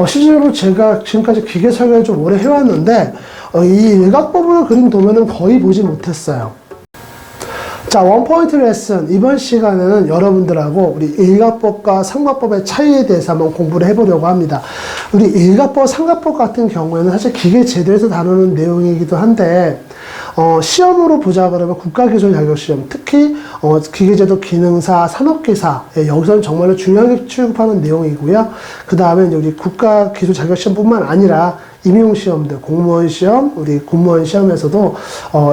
실제로 제가 지금까지 기계 설계를 좀 오래 해왔는데, 이 일각법으로 그린 도면은 거의 보지 못했어요. 자, 원포인트 레슨. 이번 시간에는 여러분들하고 우리 일각법과 삼각법의 차이에 대해서 한번 공부를 해보려고 합니다. 우리 일각법, 삼각법 같은 경우에는 사실 기계 제도에서 다루는 내용이기도 한데, 시험으로 보자 그러면 국가기술 자격시험, 특히 기계제도 기능사, 산업기사, 여기서는 정말로 중요하게 취급하는 내용이고요. 그 다음에 이제 우리 국가기술 자격시험뿐만 아니라 임용시험들, 공무원 시험, 우리 공무원 시험에서도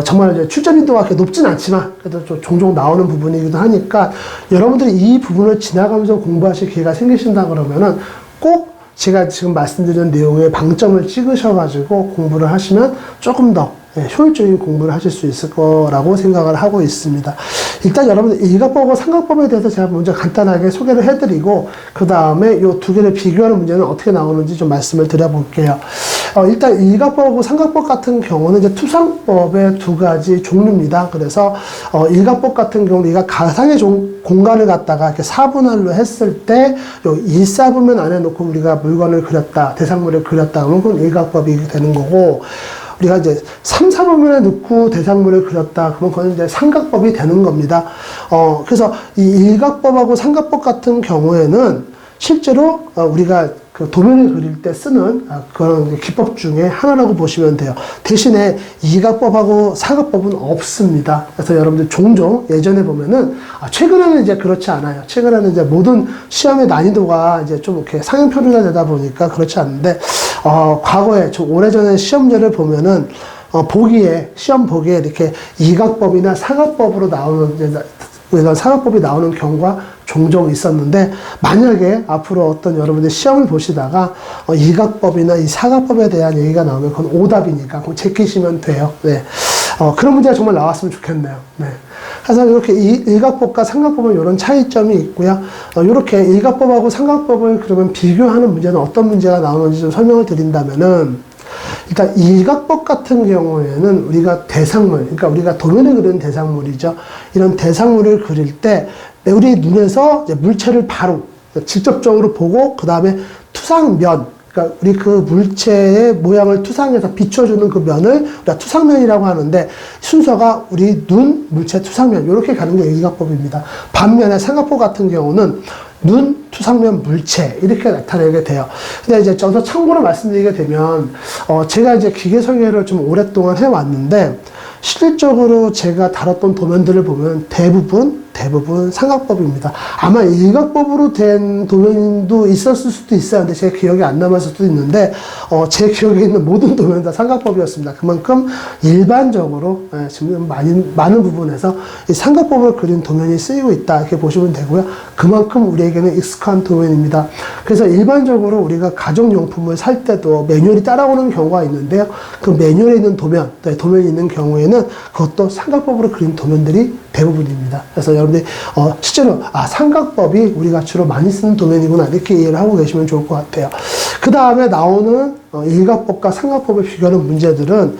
정말 이제 출제 빈도가 그렇게 높진 않지만 그래도 좀 종종 나오는 부분이기도 하니까 여러분들이 이 부분을 지나가면서 공부하실 기회가 생기신다 그러면은 꼭 제가 지금 말씀드린 내용에 방점을 찍으셔가지고 공부를 하시면 조금 더 효율적인 공부를 하실 수 있을 거라고 생각을 하고 있습니다. 일단 여러분들 일각법과 삼각법에 대해서 제가 먼저 간단하게 소개를 해드리고 그 다음에 이 두 개를 비교하는 문제는 어떻게 나오는지 좀 말씀을 드려볼게요. 일단 일각법하고 삼각법 같은 경우는 이제 투상법의 두 가지 종류입니다. 그래서 일각법 같은 경우는 우리가 가상의 공간을 갖다가 이렇게 4분할로 했을 때 요 1사분면 안에 놓고 우리가 물건을 그렸다, 대상물을 그렸다 그러면 그건 일각법이 되는 거고, 우리가 이제 3, 4분면에 넣고 대상물을 그렸다 그러면 그건 이제 삼각법이 되는 겁니다. 그래서 이 일각법하고 삼각법 같은 경우에는 실제로 우리가 그 도면을 그릴 때 쓰는 그런 기법 중에 하나라고 보시면 돼요. 대신에 이각법하고 사각법은 없습니다. 그래서 여러분들 종종 예전에 보면은 최근에는 이제 그렇지 않아요. 최근에는 이제 모든 시험의 난이도가 이제 좀 이렇게 상향표준화 되다 보니까 그렇지 않은데 과거에 좀 오래전에 시험지를 보면은 시험 보기에 이렇게 이각법이나 사각법으로 나오는 이런 사각법이 나오는 경우가 종종 있었는데, 만약에 앞으로 어떤 여러분들 시험을 보시다가 이각법이나 이 사각법에 대한 얘기가 나오면 그건 오답이니까 그거 제끼시면 돼요. 네. 그런 문제가 정말 나왔으면 좋겠네요. 네. 그래서 이렇게 일각법과 삼각법은 이런 차이점이 있고요. 이렇게 일각법하고 삼각법을 그러면 비교하는 문제는 어떤 문제가 나오는지 좀 설명을 드린다면은, 일단 일각법 같은 경우에는 우리가 대상물, 그러니까 우리가 도면을 그리는 대상물이죠. 이런 대상물을 그릴 때 우리 눈에서 이제 물체를 바로 직접적으로 보고 그 다음에 투상면, 그러니까 우리 그 물체의 모양을 투상해서 비춰주는 그 면을 우리가 투상면이라고 하는데, 순서가 우리 눈, 물체, 투상면 이렇게 가는 게 일각법입니다. 반면에 삼각법 같은 경우는 눈, 투상면, 물체 이렇게 나타내게 돼요. 근데 이제 저서 참고로 말씀드리게 되면 제가 이제 기계 설계를 좀 오랫동안 해왔는데, 실질적으로 제가 다뤘던 도면들을 보면 대부분 삼각법입니다. 아마 일각법으로 된 도면도 있었을 수도 있어요. 근데 제 기억이 안 남았을 수도 있는데, 제 기억에 있는 모든 도면은 다 삼각법이었습니다. 그만큼 일반적으로 지금 많은 부분에서 이 삼각법을 그린 도면이 쓰이고 있다 이렇게 보시면 되고요. 그만큼 우리에게는 익숙한 도면입니다. 그래서 일반적으로 우리가 가정용품을 살 때도 매뉴얼이 따라오는 경우가 있는데요. 그 매뉴얼에 있는 도면이 있는 경우에는 그것도 삼각법으로 그린 도면들이 대부분입니다. 그래서 여러분들이 실제로 삼각법이 우리가 주로 많이 쓰는 도면이구나 이렇게 이해를 하고 계시면 좋을 것 같아요. 그 다음에 나오는 일각법과 삼각법을 비교하는 문제들은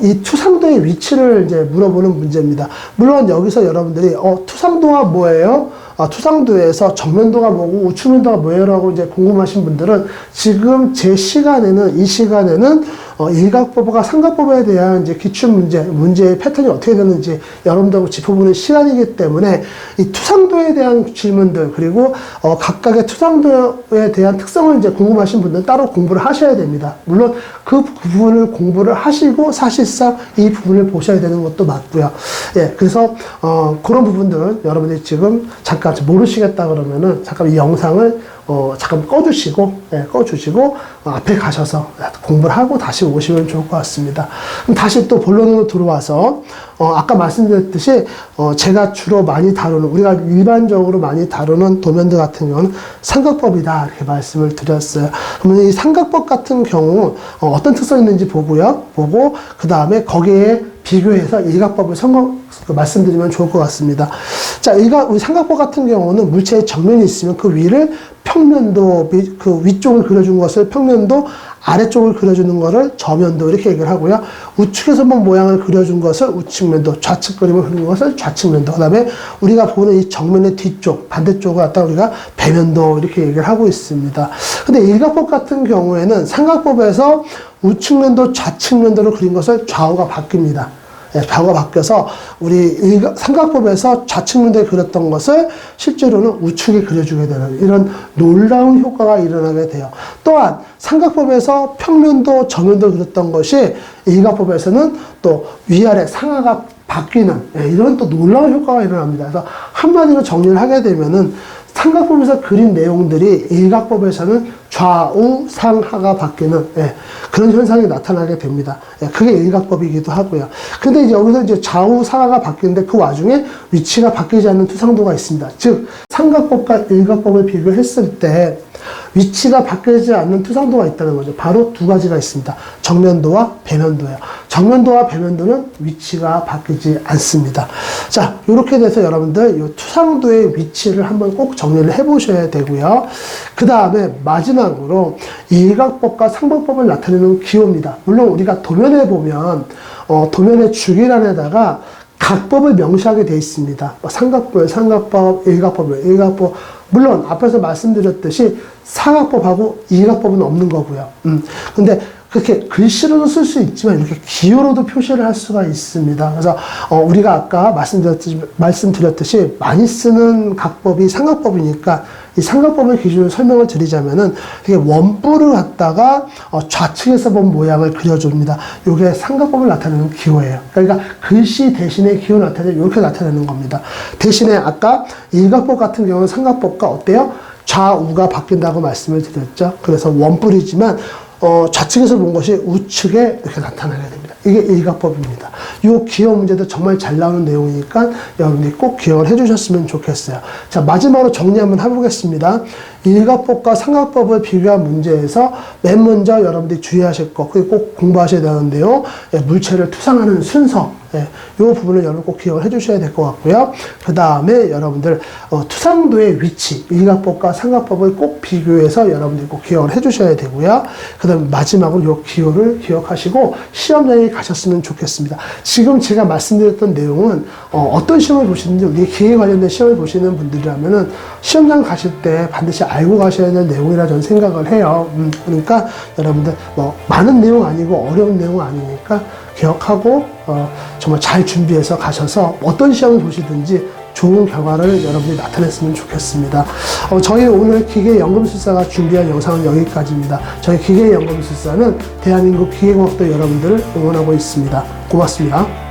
이 투상도의 위치를 이제 물어보는 문제입니다. 물론 여기서 여러분들이 투상도가 뭐예요? 투상도에서 정면도가 뭐고 우측면도가 뭐예요라고 이제 궁금하신 분들은 지금 이 시간에는 일각법과 삼각법에 대한 이제 문제의 패턴이 어떻게 되는지 여러분들하고 짚어보는 시간이기 때문에 이 투상도에 대한 질문들, 그리고 각각의 투상도에 대한 특성을 이제 궁금하신 분들은 따로 공부를 하셔야 됩니다. 물론 그 부분을 공부를 하시고 사실상 이 부분을 보셔야 되는 것도 맞고요. 예, 그래서 그런 부분들은 여러분들이 지금 잠깐 모르시겠다 그러면은 잠깐 이 영상을 잠깐 꺼주시고 앞에 가셔서 공부를 하고 다시 오시면 좋을 것 같습니다. 그럼 다시 또 본론으로 들어와서 아까 말씀드렸듯이 제가 주로 많이 다루는, 우리가 일반적으로 많이 다루는 도면들 같은 경우는 삼각법이다 이렇게 말씀을 드렸어요. 그러면 이 삼각법 같은 경우 어떤 특성이 있는지 보고 그 다음에 거기에 비교해서 일각법을 말씀드리면 좋을 것 같습니다. 자, 우리 삼각법 같은 경우는 물체의 정면이 있으면 그 위를 평면도, 그 위쪽을 그려준 것을 평면도, 아래쪽을 그려주는 것을 저면도 이렇게 얘기를 하고요. 우측에서 본 모양을 그려준 것을 우측면도, 좌측 그림을 그리는 것을 좌측면도, 그 다음에 우리가 보는 이 정면의 뒤쪽, 반대쪽을 갖다 우리가 배면도 이렇게 얘기를 하고 있습니다. 근데 일각법 같은 경우에는 삼각법에서 우측면도, 좌측면도를 그린 것을 좌우가 바뀝니다. 좌우가 바뀌어서 우리 삼각법에서 좌측면도에 그렸던 것을 실제로는 우측에 그려주게 되는 이런 놀라운 효과가 일어나게 돼요. 또한 삼각법에서 평면도, 정면도 그렸던 것이 일각법에서는 또 위아래 상하가 바뀌는 이런 또 놀라운 효과가 일어납니다. 그래서 한마디로 정리를 하게 되면은 삼각법에서 그린 내용들이 일각법에서는 좌우 상하가 바뀌는 그런 현상이 나타나게 됩니다. 그게 일각법이기도 하고요. 근데 이제 여기서 이제 좌우 상하가 바뀌는데 그 와중에 위치가 바뀌지 않는 투상도가 있습니다. 즉 삼각법과 일각법을 비교했을 때 위치가 바뀌지 않는 투상도가 있다는 거죠. 바로 두 가지가 있습니다. 정면도와 배면도예요. 정면도와 배면도는 위치가 바뀌지 않습니다. 자, 이렇게 돼서 여러분들 이 투상도의 위치를 한번 꼭 정리를 해보셔야 되고요. 그 다음에 마지막으로 일각법과 삼각법을 나타내는 기호입니다. 물론 우리가 도면에 보면 도면의 주기란에다가 각법을 명시하게 되어 있습니다. 삼각법, 일각법. 물론 앞에서 말씀드렸듯이 삼각법하고 일각법은 없는 거고요. 근데 그렇게 글씨로도 쓸 수 있지만 이렇게 기호로도 표시를 할 수가 있습니다. 그래서 우리가 아까 말씀드렸듯이 많이 쓰는 각법이 삼각법이니까 이 삼각법의 기준을 설명을 드리자면은 이게 원뿔을 갖다가 좌측에서 본 모양을 그려줍니다. 이게 삼각법을 나타내는 기호예요. 그러니까 글씨 대신에 기호 나타내면 이렇게 나타내는 겁니다. 대신에 아까 일각법 같은 경우는 삼각법과 어때요? 좌우가 바뀐다고 말씀을 드렸죠. 그래서 원뿔이지만 좌측에서 본 것이 우측에 이렇게 나타나게 됩니다. 이게 일각법입니다. 이 기호 문제도 정말 잘 나오는 내용이니까 여러분들이 꼭 기억을 해주셨으면 좋겠어요. 자, 마지막으로 정리 한번 해보겠습니다. 일각법과 삼각법을 비교한 문제에서 맨 먼저 여러분들이 주의하실 거, 그리고 꼭 공부하셔야 되는데요. 물체를 투상하는 순서, 이 부분을 여러분 꼭 기억을 해주셔야 될 것 같고요. 그 다음에 여러분들 투상도의 위치, 일각법과 삼각법을 꼭 비교해서 여러분들이 꼭 기억을 해주셔야 되고요. 그 다음에 마지막으로 이 기호를 기억하시고 시험장에 가셨으면 좋겠습니다. 지금 제가 말씀드렸던 내용은 어떤 시험을 보시는지 우리 기회 관련된 시험을 보시는 분들이라면은 시험장 가실 때 반드시 알고 가셔야 될 내용이라 저는 생각을 해요. 그러니까 여러분들 많은 내용 아니고 어려운 내용 아니니까 기억하고 정말 잘 준비해서 가셔서 어떤 시험을 보시든지 좋은 결과를 여러분이 나타냈으면 좋겠습니다. 저희 오늘 기계연금술사가 준비한 영상은 여기까지입니다. 저희 기계연금술사는 대한민국 기계공학도 여러분들을 응원하고 있습니다. 고맙습니다.